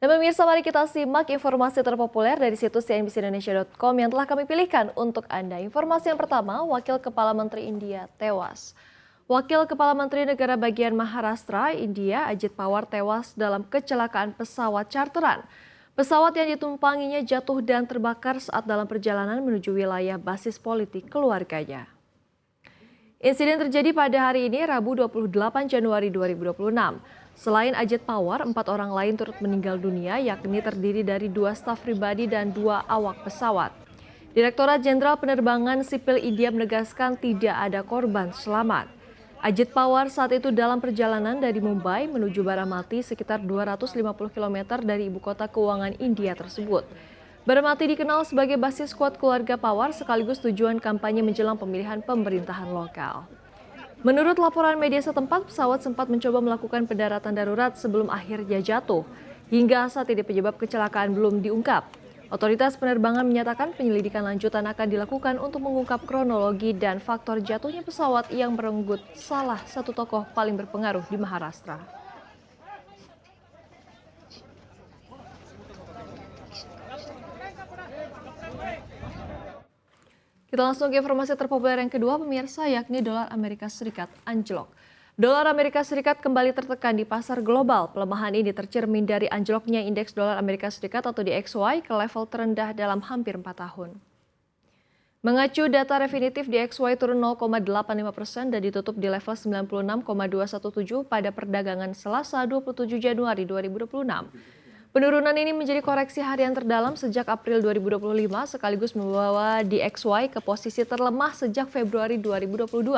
Dan pemirsa, mari kita simak informasi terpopuler dari situs cnbcindonesia.com yang telah kami pilihkan untuk Anda. Informasi yang pertama, Wakil Kepala Menteri India tewas. Wakil Kepala Menteri Negara Bagian Maharashtra, India, Ajit Pawar tewas dalam kecelakaan pesawat charteran. Pesawat yang ditumpanginya jatuh dan terbakar saat dalam perjalanan menuju wilayah basis politik keluarganya. Insiden terjadi pada hari ini, Rabu 28 Januari 2026. Selain Ajit Pawar, 4 orang lain turut meninggal dunia, yakni terdiri dari 2 staf pribadi dan 2 awak pesawat. Direktorat Jenderal Penerbangan Sipil India menegaskan tidak ada korban selamat. Ajit Pawar saat itu dalam perjalanan dari Mumbai menuju Baramati sekitar 250 km dari ibu kota keuangan India tersebut. Baramati dikenal sebagai basis kuat keluarga Pawar sekaligus tujuan kampanye menjelang pemilihan pemerintahan lokal. Menurut laporan media setempat, pesawat sempat mencoba melakukan pendaratan darurat sebelum akhirnya jatuh. Hingga saat ini penyebab kecelakaan belum diungkap. Otoritas penerbangan menyatakan penyelidikan lanjutan akan dilakukan untuk mengungkap kronologi dan faktor jatuhnya pesawat yang merenggut salah satu tokoh paling berpengaruh di Maharashtra. Kita langsung ke informasi terpopuler yang kedua, pemirsa, yakni dolar Amerika Serikat anjlok. Dolar Amerika Serikat kembali tertekan di pasar global. Pelemahan ini tercermin dari anjloknya indeks dolar Amerika Serikat atau DXY ke level terendah dalam hampir 4 tahun. Mengacu data definitif DXY turun 0,85% dan ditutup di level 96,217 pada perdagangan Selasa 27 Januari 2026. Penurunan ini menjadi koreksi harian terdalam sejak April 2025 sekaligus membawa DXY ke posisi terlemah sejak Februari 2022.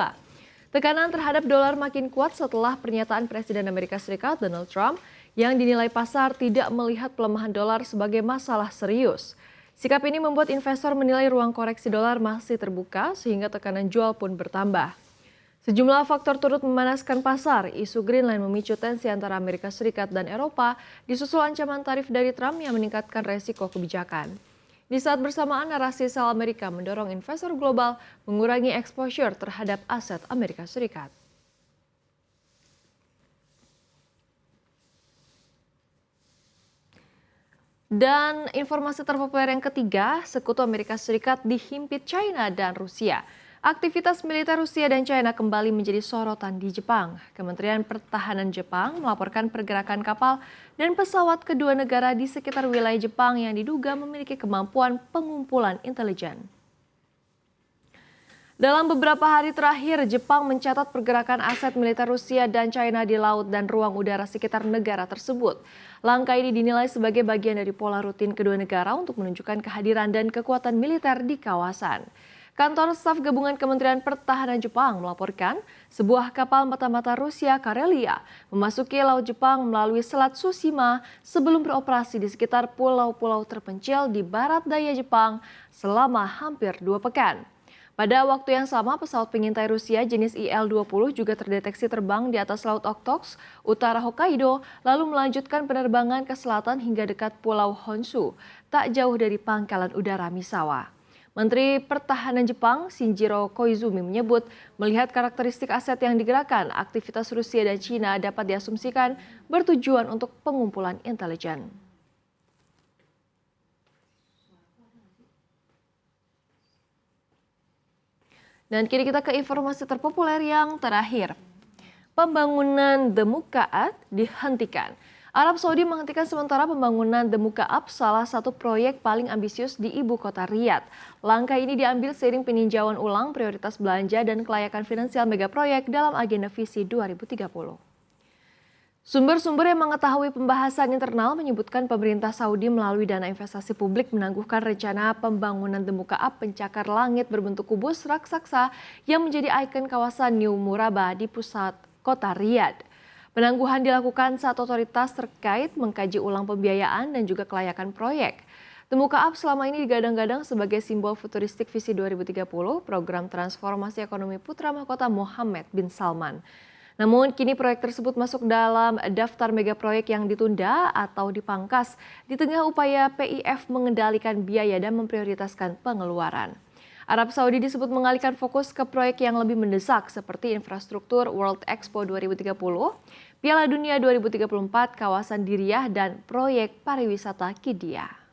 Tekanan terhadap dolar makin kuat setelah pernyataan Presiden Amerika Serikat Donald Trump yang dinilai pasar tidak melihat pelemahan dolar sebagai masalah serius. Sikap ini membuat investor menilai ruang koreksi dolar masih terbuka sehingga tekanan jual pun bertambah. Sejumlah faktor turut memanaskan pasar. Isu Greenland memicu tensi antara Amerika Serikat dan Eropa disusul ancaman tarif dari Trump yang meningkatkan resiko kebijakan. Di saat bersamaan, narasi sell Amerika mendorong investor global mengurangi exposure terhadap aset Amerika Serikat. Dan informasi terpopuler yang ketiga, sekutu Amerika Serikat dihimpit China dan Rusia. Aktivitas militer Rusia dan China kembali menjadi sorotan di Jepang. Kementerian Pertahanan Jepang melaporkan pergerakan kapal dan pesawat kedua negara di sekitar wilayah Jepang yang diduga memiliki kemampuan pengumpulan intelijen. Dalam beberapa hari terakhir, Jepang mencatat pergerakan aset militer Rusia dan China di laut dan ruang udara sekitar negara tersebut. Langkah ini dinilai sebagai bagian dari pola rutin kedua negara untuk menunjukkan kehadiran dan kekuatan militer di kawasan. Kantor Staf Gabungan Kementerian Pertahanan Jepang melaporkan sebuah kapal mata-mata Rusia Karelia memasuki Laut Jepang melalui Selat Tsushima sebelum beroperasi di sekitar pulau-pulau terpencil di barat daya Jepang selama hampir 2 pekan. Pada waktu yang sama, pesawat pengintai Rusia jenis Il-20 juga terdeteksi terbang di atas Laut Okhotsk, utara Hokkaido, lalu melanjutkan penerbangan ke selatan hingga dekat Pulau Honshu, tak jauh dari pangkalan udara Misawa. Menteri Pertahanan Jepang Shinjiro Koizumi menyebut melihat karakteristik aset yang digerakkan, aktivitas Rusia dan China dapat diasumsikan bertujuan untuk pengumpulan intelijen. Dan kini kita ke informasi terpopuler yang terakhir. Pembangunan The Mukaat dihentikan. Arab Saudi menghentikan sementara pembangunan The Mukaab, salah satu proyek paling ambisius di ibu kota Riyadh. Langkah ini diambil seiring peninjauan ulang prioritas belanja dan kelayakan finansial megaproyek dalam agenda visi 2030. Sumber-sumber yang mengetahui pembahasan internal menyebutkan pemerintah Saudi melalui dana investasi publik menangguhkan rencana pembangunan The Mukaab, pencakar langit berbentuk kubus raksasa yang menjadi ikon kawasan New Murabba di pusat kota Riyadh. Penangguhan dilakukan saat otoritas terkait mengkaji ulang pembiayaan dan juga kelayakan proyek. The Mukaab selama ini digadang-gadang sebagai simbol futuristik visi 2030, program transformasi ekonomi putra mahkota Mohammed bin Salman. Namun kini proyek tersebut masuk dalam daftar megaproyek yang ditunda atau dipangkas di tengah upaya PIF mengendalikan biaya dan memprioritaskan pengeluaran. Arab Saudi disebut mengalihkan fokus ke proyek yang lebih mendesak seperti infrastruktur World Expo 2030, Piala Dunia 2034, kawasan Diriah, dan proyek pariwisata Qiddiya.